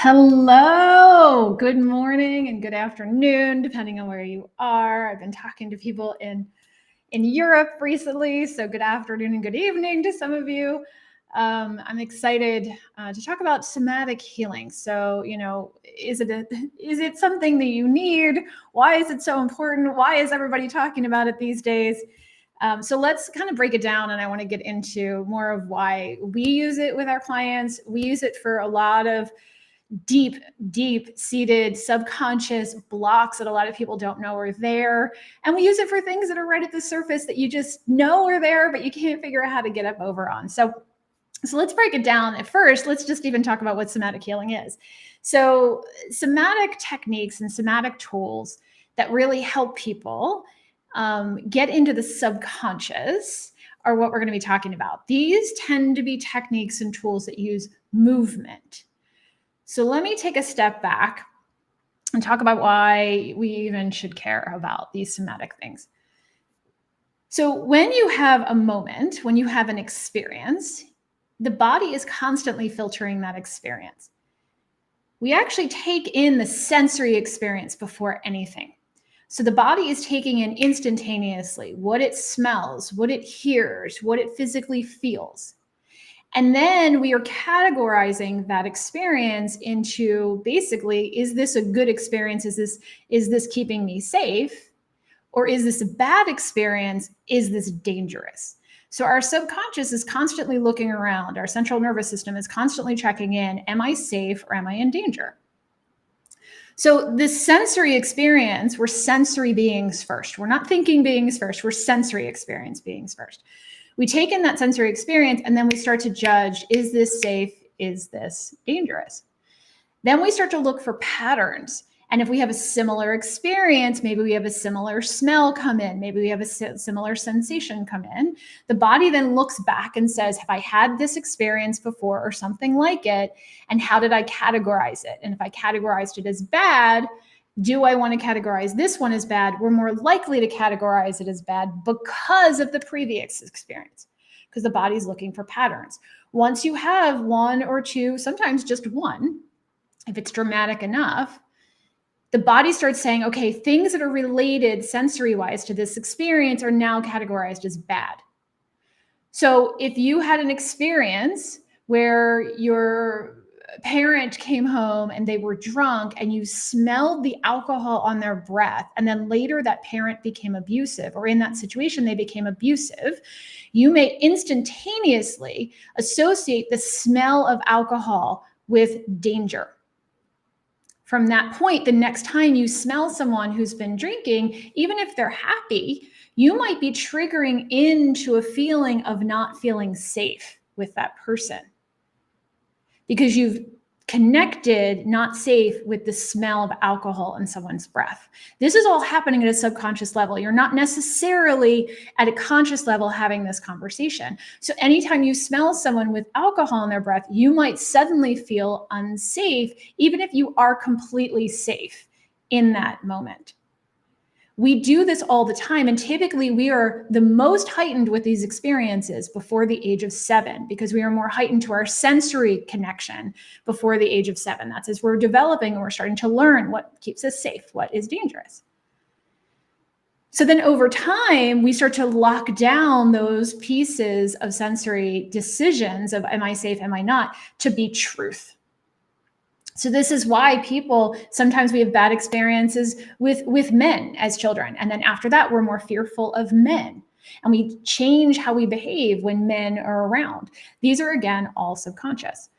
Hello, good morning and good afternoon, depending on where you are. I've been talking to people in Europe recently, so good afternoon and good evening to some of you. I'm excited to talk about somatic healing. So, is it something that you need? Why is it so important? Why is everybody talking about it these days? So let's kind of break it down, and I want to get into more of why we use it with our clients. We use it for a lot of deep-seated subconscious blocks that a lot of people don't know are there. And we use it for things that are right at the surface that you just know are there, but you can't figure out how to get up over on. So let's break it down. At first, let's just even talk about what somatic healing is. So somatic techniques and somatic tools that really help people get into the subconscious are what we're going to be talking about. These tend to be techniques and tools that use movement. So let me take a step back and talk about why we even should care about these somatic things. So when you have a moment, when you have an experience, the body is constantly filtering that experience. We actually take in the sensory experience before anything. So the body is taking in instantaneously what it smells, what it hears, what it physically feels. And then we are categorizing that experience into basically, is this a good experience? Is this keeping me safe? Or is this a bad experience? Is this dangerous? So our subconscious is constantly looking around. Our central nervous system is constantly checking in. Am I safe or am I in danger? So this sensory experience, we're sensory beings first. We're not thinking beings first. We're sensory experience beings first. We take in that sensory experience and then we start to judge, is this safe? Is this dangerous? Then we start to look for patterns. And if we have a similar experience, maybe we have a similar smell come in, maybe we have a similar sensation come in, the body then looks back and says, have I had this experience before or something like it? And how did I categorize it? And if I categorized it as bad, do I want to categorize this one as bad? We're more likely to categorize it as bad because of the previous experience, because the body's looking for patterns. Once you have one or two, sometimes just one, if it's dramatic enough, the body starts saying, okay, things that are related sensory-wise to this experience are now categorized as bad. So if you had an experience where your parent came home and they were drunk and you smelled the alcohol on their breath, and then later that parent became abusive, or in that situation they became abusive, you may instantaneously associate the smell of alcohol with danger. From that point, the next time you smell someone who's been drinking, even if they're happy, you might be triggering into a feeling of not feeling safe with that person because you've connected not safe with the smell of alcohol in someone's breath. This is all happening at a subconscious level. You're not necessarily at a conscious level having this conversation. So anytime you smell someone with alcohol in their breath, you might suddenly feel unsafe, even if you are completely safe in that moment. We do this all the time, and typically we are the most heightened with these experiences before the age of 7, because we are more heightened to our sensory connection before the age of 7. That's as we're developing and we're starting to learn what keeps us safe, what is dangerous. So then over time, we start to lock down those pieces of sensory decisions of am I safe, am I not, to be truth. So this is why people, sometimes we have bad experiences with men as children. And then after that, we're more fearful of men. And we change how we behave when men are around. These are, again, all subconscious.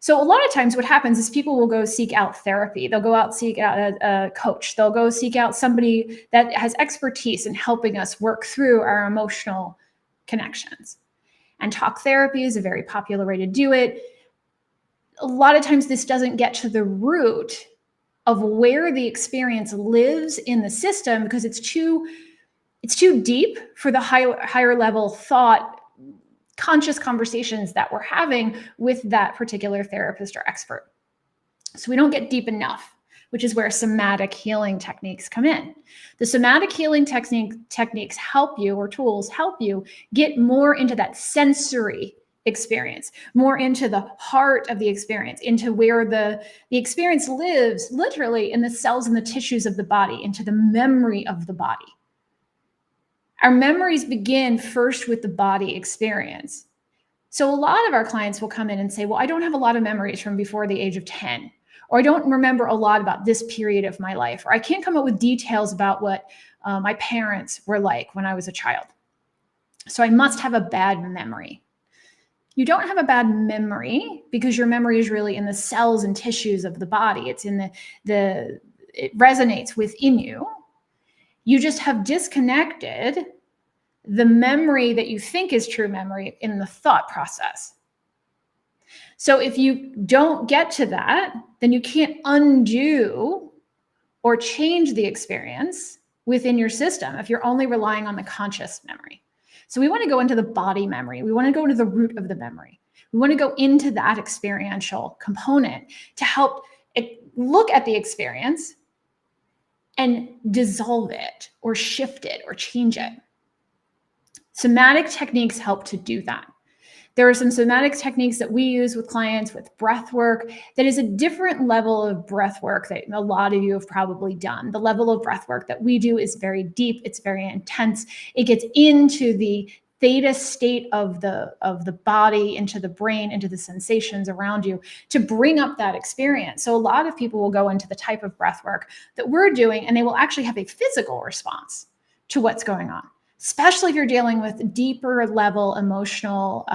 So a lot of times what happens is people will go seek out therapy. They'll go out, seek out a coach. They'll go seek out somebody that has expertise in helping us work through our emotional connections. And talk therapy is a very popular way to do it. A lot of times this doesn't get to the root of where the experience lives in the system because it's too deep for the higher level thought, conscious conversations that we're having with that particular therapist or expert. So we don't get deep enough, which is where somatic healing techniques come in. The somatic healing techniques help you, or tools help you, get more into that sensory experience, more into the heart of the experience, into where the experience lives, literally in the cells and the tissues of the body, into the memory of the body. Our memories begin first with the body experience. So a lot of our clients will come in and say, well, I don't have a lot of memories from before the age of 10, or I don't remember a lot about this period of my life, or I can't come up with details about what my parents were like when I was a child. So I must have a bad memory. You don't have a bad memory because your memory is really in the cells and tissues of the body. It's in it resonates within you. You just have disconnected the memory that you think is true memory in the thought process. So if you don't get to that, then you can't undo or change the experience within your system if you're only relying on the conscious memory. So we want to go into the body memory. We want to go to the root of the memory. We want to go into that experiential component to help look at the experience and dissolve it or shift it or change it. Somatic techniques help to do that. There are some somatic techniques that we use with clients with breath work that is a different level of breath work that a lot of you have probably done. The level of breath work that we do is very deep. It's very intense. It gets into the theta state of the body, into the brain, into the sensations around you to bring up that experience. So a lot of people will go into the type of breath work that we're doing, and they will actually have a physical response to what's going on, especially if you're dealing with deeper level emotional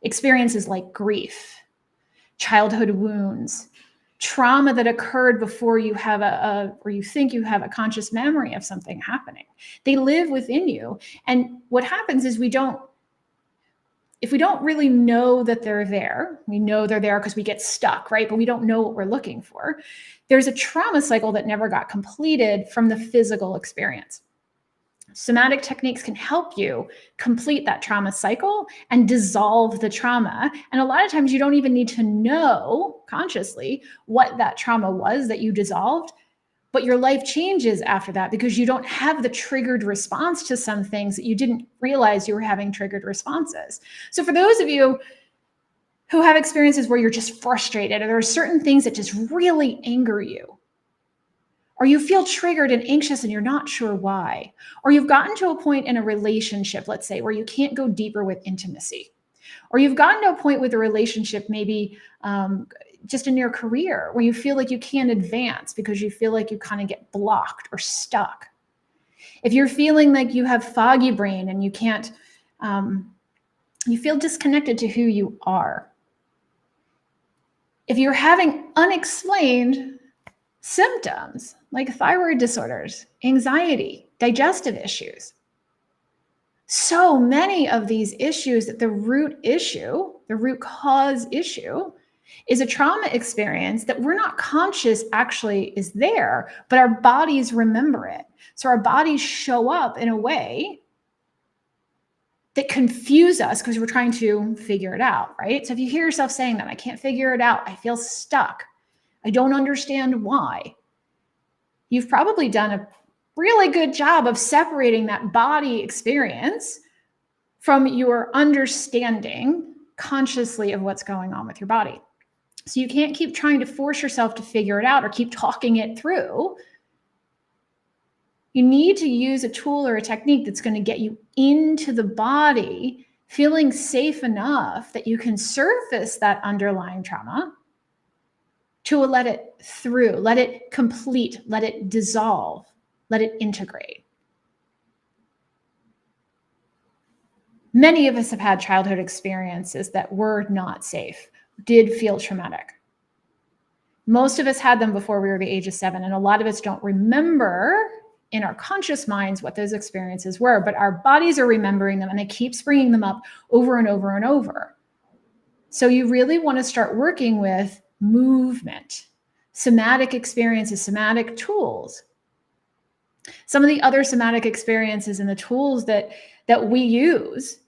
experiences like grief, childhood wounds, trauma that occurred before you have or you think you have a conscious memory of something happening. They live within you. And what happens is if we don't really know that they're there, we know they're there because we get stuck, right? But we don't know what we're looking for. There's a trauma cycle that never got completed from the physical experience. Somatic techniques can help you complete that trauma cycle and dissolve the trauma. And a lot of times you don't even need to know consciously what that trauma was that you dissolved, but your life changes after that because you don't have the triggered response to some things that you didn't realize you were having triggered responses. So for those of you who have experiences where you're just frustrated, or there are certain things that just really anger you, or you feel triggered and anxious and you're not sure why, or you've gotten to a point in a relationship, let's say, where you can't go deeper with intimacy, or you've gotten to a point with a relationship, maybe just in your career, where you feel like you can't advance because you feel like you kind of get blocked or stuck. If you're feeling like you have foggy brain and you can't, you feel disconnected to who you are. If you're having unexplained symptoms like thyroid disorders, anxiety, digestive issues. So many of these issues, that the root cause issue is a trauma experience that we're not conscious actually is there, but our bodies remember it. So our bodies show up in a way that confuse us because we're trying to figure it out, right? So if you hear yourself saying that, I can't figure it out, I feel stuck, I don't understand why, you've probably done a really good job of separating that body experience from your understanding consciously of what's going on with your body. So you can't keep trying to force yourself to figure it out or keep talking it through. You need to use a tool or a technique that's going to get you into the body, feeling safe enough that you can surface that underlying trauma, to let it through, let it complete, let it dissolve, let it integrate. Many of us have had childhood experiences that were not safe, did feel traumatic. Most of us had them before we were the age of 7, and a lot of us don't remember in our conscious minds what those experiences were, but our bodies are remembering them, and it keeps bringing them up over and over and over. So you really want to start working with movement, somatic experiences, somatic tools. Some of the other somatic experiences and the tools that we use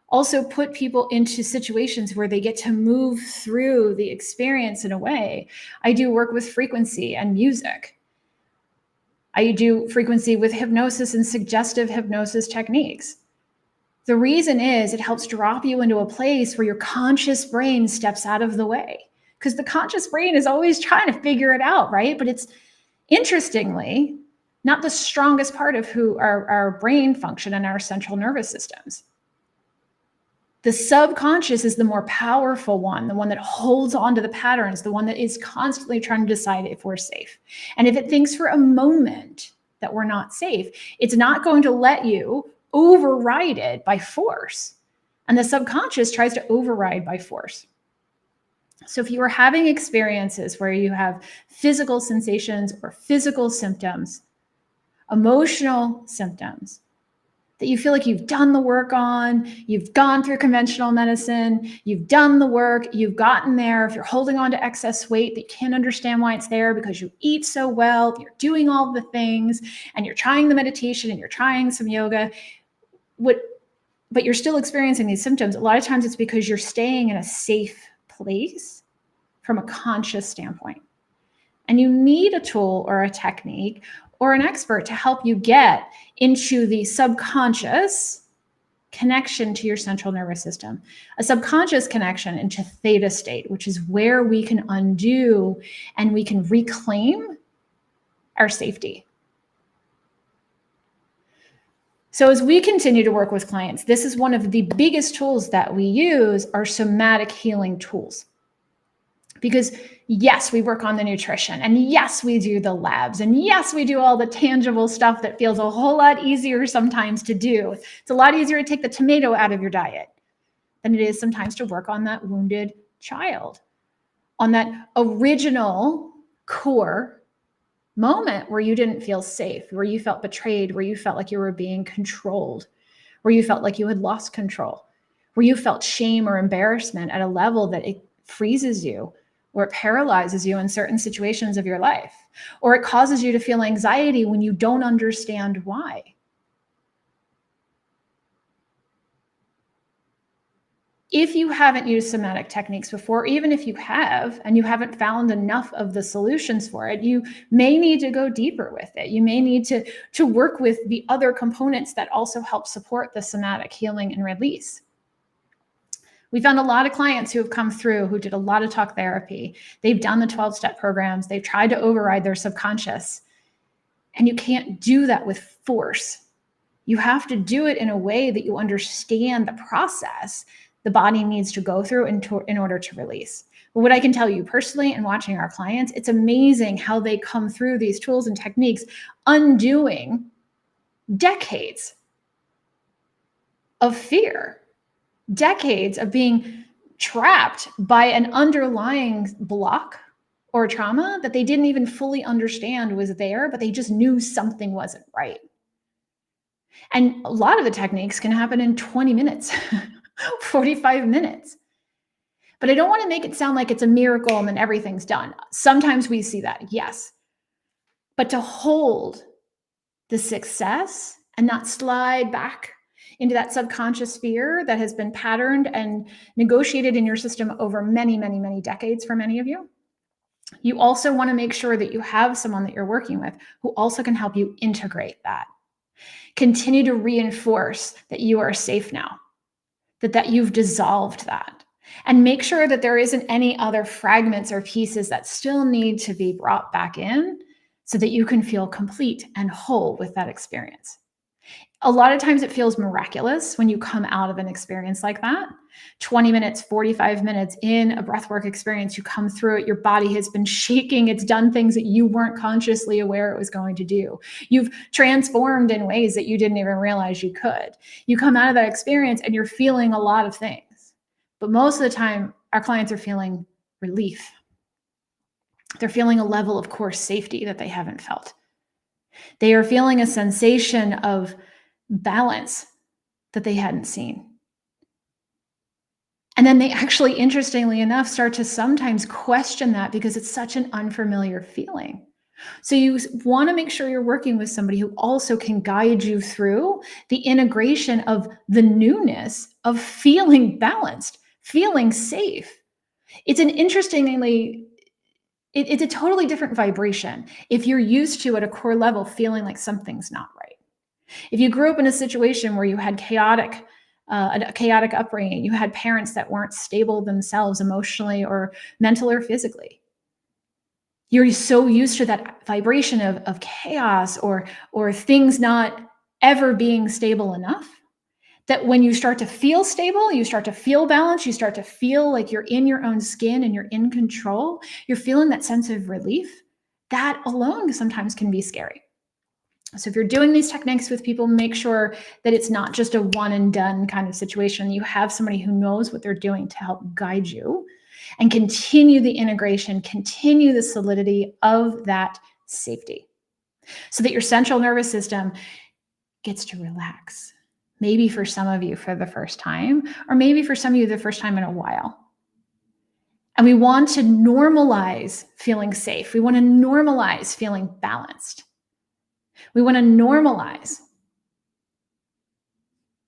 also put people into situations where they get to move through the experience in a way. I do work with frequency and music. I do frequency with hypnosis and suggestive hypnosis techniques. The reason is it helps drop you into a place where your conscious brain steps out of the way, because the conscious brain is always trying to figure it out, right? But it's, interestingly, not the strongest part of who our brain function and our central nervous systems. The subconscious is the more powerful one, the one that holds on to the patterns, the one that is constantly trying to decide if we're safe. And if it thinks for a moment that we're not safe, it's not going to let you override it by force. And the subconscious tries to override by force. So if you are having experiences where you have physical sensations or physical symptoms, emotional symptoms, that you feel like you've done the work on, you've gone through conventional medicine, you've done the work, you've gotten there. If you're holding on to excess weight, that you can't understand why it's there because you eat so well, you're doing all the things, and you're trying the meditation and you're trying some yoga, but you're still experiencing these symptoms. A lot of times it's because you're staying in a safe place from a conscious standpoint. And you need a tool or a technique or an expert to help you get into the subconscious connection to your central nervous system, a subconscious connection into theta state, which is where we can undo and we can reclaim our safety. So as we continue to work with clients, this is one of the biggest tools that we use, are somatic healing tools. Because yes, we work on the nutrition, and yes, we do the labs, and yes, we do all the tangible stuff that feels a whole lot easier sometimes to do. It's a lot easier to take the tomato out of your diet than it is sometimes to work on that wounded child, on that original core moment where you didn't feel safe, where you felt betrayed, where you felt like you were being controlled, where you felt like you had lost control, where you felt shame or embarrassment at a level that it freezes you, or it paralyzes you in certain situations of your life, or it causes you to feel anxiety when you don't understand why. If you haven't used somatic techniques before, even if you have, and you haven't found enough of the solutions for it, you may need to go deeper with it. You may need to work with the other components that also help support the somatic healing and release. We found a lot of clients who have come through who did a lot of talk therapy. They've done the 12-step programs. They've tried to override their subconscious. And you can't do that with force. You have to do it in a way that you understand the process the body needs to go through in order to release. But what I can tell you personally and watching our clients, it's amazing how they come through these tools and techniques, undoing decades of fear, decades of being trapped by an underlying block or trauma that they didn't even fully understand was there, but they just knew something wasn't right. And a lot of the techniques can happen in 20 minutes, 45 minutes. But I don't want to make it sound like it's a miracle and then everything's done. Sometimes we see that, yes. But to hold the success and not slide back into that subconscious fear that has been patterned and negotiated in your system over many, many, many decades for many of you. You also want to make sure that you have someone that you're working with who also can help you integrate that. Continue to reinforce that you are safe now, that you've dissolved that. And make sure that there isn't any other fragments or pieces that still need to be brought back in so that you can feel complete and whole with that experience. A lot of times it feels miraculous when you come out of an experience like that. 20 minutes, 45 minutes in a breathwork experience, you come through it, your body has been shaking, it's done things that you weren't consciously aware it was going to do. You've transformed in ways that you didn't even realize you could. You come out of that experience and you're feeling a lot of things. But most of the time, our clients are feeling relief. They're feeling a level of core safety that they haven't felt. They are feeling a sensation of balance that they hadn't seen. And then they actually, interestingly enough, start to sometimes question that because it's such an unfamiliar feeling. So you want to make sure you're working with somebody who also can guide you through the integration of the newness of feeling balanced, feeling safe. It's an interestingly, it's a totally different vibration if you're used to, at a core level, feeling like something's not right. If you grew up in a situation where you had chaotic a chaotic upbringing. You had parents that weren't stable themselves emotionally or mental or physically. You're so used to that vibration of chaos or things not ever being stable enough that when you start to feel stable, you start to feel balanced, you start to feel like you're in your own skin and you're in control, you're feeling that sense of relief. That alone sometimes can be scary. So if you're doing these techniques with people, make sure that it's not just a one and done kind of situation. You have somebody who knows what they're doing to help guide you and continue the integration, continue the solidity of that safety so that your central nervous system gets to relax. Maybe for some of you for the first time, or maybe for some of you the first time in a while. And we want to normalize feeling safe. We want to normalize feeling balanced. We want to normalize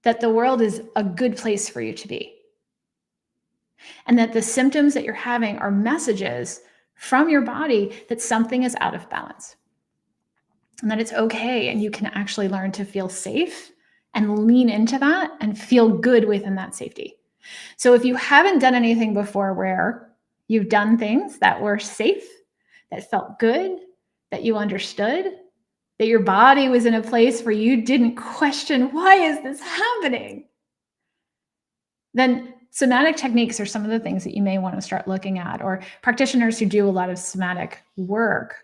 that the world is a good place for you to be. And that the symptoms that you're having are messages from your body that something is out of balance. And that it's okay, and you can actually learn to feel safe and lean into that and feel good within that safety. So if you haven't done anything before where you've done things that were safe, that felt good, that you understood, that your body was in a place where you didn't question, why is this happening? Then somatic techniques are some of the things that you may want to start looking at, or practitioners who do a lot of somatic work.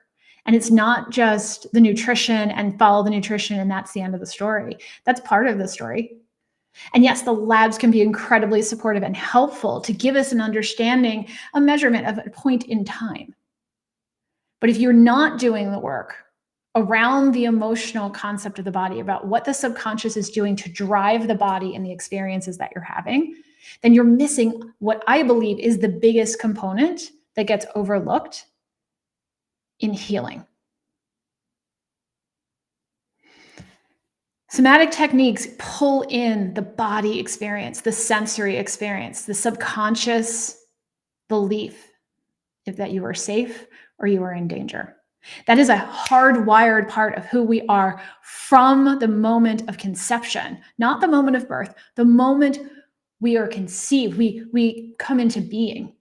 And it's not just the nutrition and follow the nutrition and that's the end of the story. That's part of the story. And yes, the labs can be incredibly supportive and helpful to give us an understanding, a measurement of a point in time. But if you're not doing the work around the emotional concept of the body, about what the subconscious is doing to drive the body and the experiences that you're having, then you're missing what I believe is the biggest component that gets overlooked in healing. Somatic techniques pull in the body experience, the sensory experience, the subconscious belief that you are safe or you are in danger. That is a hardwired part of who we are from the moment of conception, not the moment of birth, the moment we are conceived, we come into being.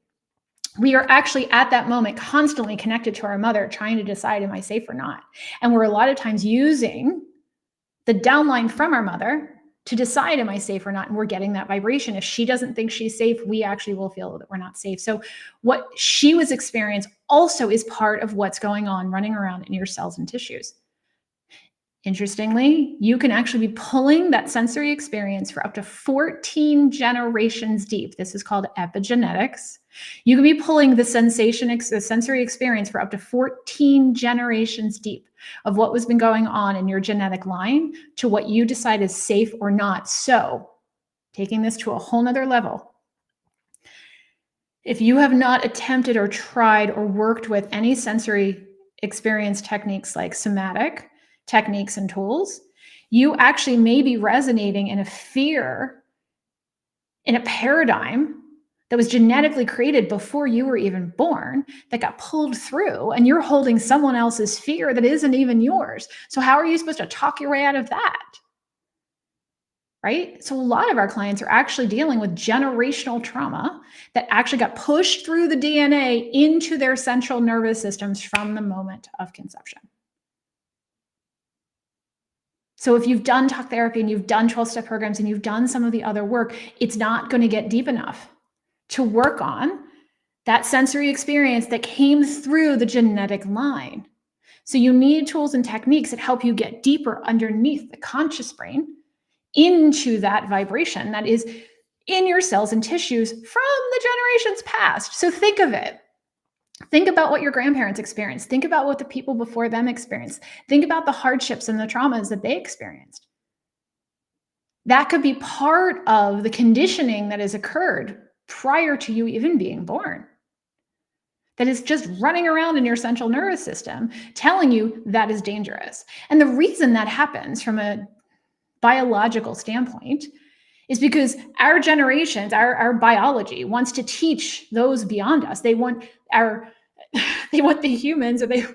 We are actually at that moment constantly connected to our mother, trying to decide, am I safe or not? And we're a lot of times using the downline from our mother to decide, am I safe or not? And we're getting that vibration. If she doesn't think she's safe, we actually will feel that we're not safe. So what she was experiencing also is part of what's going on running around in your cells and tissues. Interestingly, you can actually be pulling that sensory experience for up to 14 generations deep. This is called epigenetics. You can be pulling the sensory experience for up to 14 generations deep of what was been going on in your genetic line to what you decide is safe or not. So, taking this to a whole nother level, if you have not attempted or tried or worked with any sensory experience techniques like somatic techniques and tools, you actually may be resonating in a fear, in a paradigm that was genetically created before you were even born, that got pulled through, and you're holding someone else's fear that isn't even yours. So how are you supposed to talk your way out of that? Right? So a lot of our clients are actually dealing with generational trauma that actually got pushed through the DNA into their central nervous systems from the moment of conception. So if you've done talk therapy and you've done 12-step programs and you've done some of the other work, it's not going to get deep enough to work on that sensory experience that came through the genetic line. So you need tools and techniques that help you get deeper underneath the conscious brain into that vibration that is in your cells and tissues from the generations past. So think of it. Think about what your grandparents experienced. Think about what the people before them experienced. Think about the hardships and the traumas that they experienced. That could be part of the conditioning that has occurred prior to you even being born. That is just running around in your central nervous system telling you that is dangerous. And the reason that happens from a biological standpoint is because our generations, our biology wants to teach those beyond us. They want the humans, or they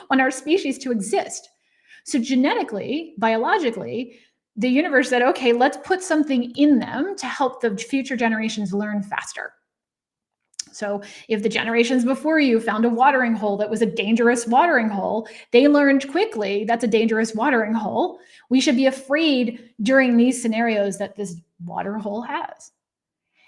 want our species to exist. So genetically, biologically, the universe said, okay, let's put something in them to help the future generations learn faster. So if the generations before you found a watering hole that was a dangerous watering hole, they learned quickly that's a dangerous watering hole. We should be afraid during these scenarios that this watering hole has.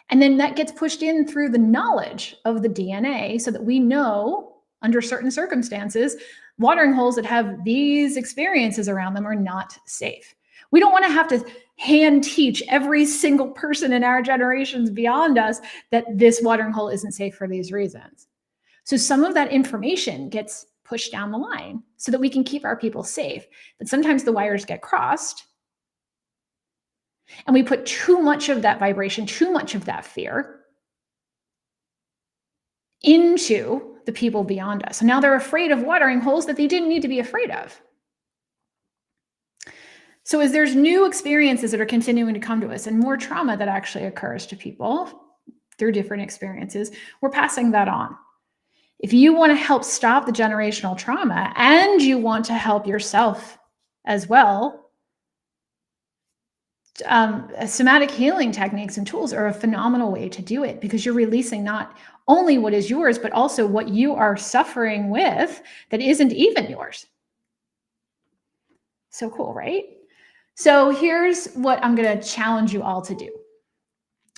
And then that gets pushed in through the knowledge of the DNA so that we know under certain circumstances, watering holes that have these experiences around them are not safe. We don't want to have to hand teach every single person in our generations beyond us that this watering hole isn't safe for these reasons. So some of that information gets pushed down the line so that we can keep our people safe. But sometimes the wires get crossed and we put too much of that vibration, too much of that fear into the people beyond us. So now they're afraid of watering holes that they didn't need to be afraid of. So as there's new experiences that are continuing to come to us and more trauma that actually occurs to people through different experiences, we're passing that on. If you want to help stop the generational trauma and you want to help yourself as well, somatic healing techniques and tools are a phenomenal way to do it because you're releasing not only what is yours, but also what you are suffering with that isn't even yours. So cool, right? So here's what I'm going to challenge you all to do.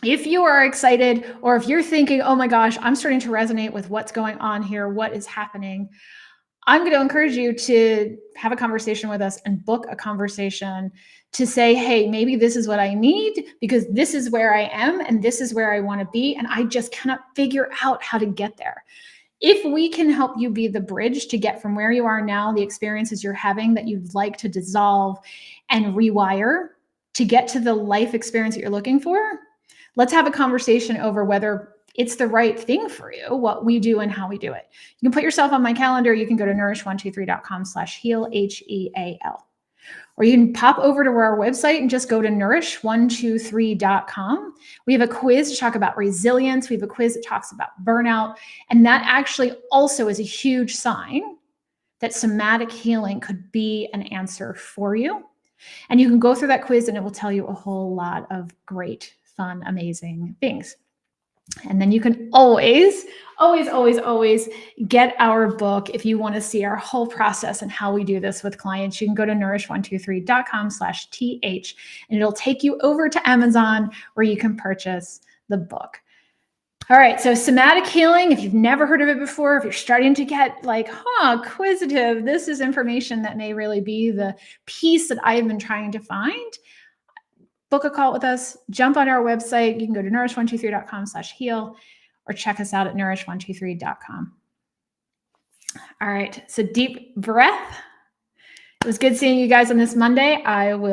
If you are excited, or if you're thinking, oh my gosh, I'm starting to resonate with what's going on here, what is happening, I'm going to encourage you to have a conversation with us and book a conversation to say, hey, maybe this is what I need because this is where I am and this is where I want to be. And I just cannot figure out how to get there. If we can help you be the bridge to get from where you are now, the experiences you're having that you'd like to dissolve and rewire to get to the life experience that you're looking for, let's have a conversation over whether it's the right thing for you, what we do and how we do it. You can put yourself on my calendar. You can go to nourish123.com/heal, HEAL. Or you can pop over to our website and just go to nourish123.com. We have a quiz to talk about resilience. We have a quiz that talks about burnout. And that actually also is a huge sign that somatic healing could be an answer for you. And you can go through that quiz and it will tell you a whole lot of great, fun, amazing things. And then you can always get our book if you want to see our whole process and how we do this with clients. You can go to nourish123.com/th and it'll take you over to Amazon where you can purchase the book. All right, so somatic healing, if you've never heard of it before, if you're starting to get like, acquisitive, this is information that may really be the piece that I've been trying to find. Book a call with us, jump on our website. You can go to nourish123.com/heal or check us out at nourish123.com. All right, so deep breath. It was good seeing you guys on this Monday. I will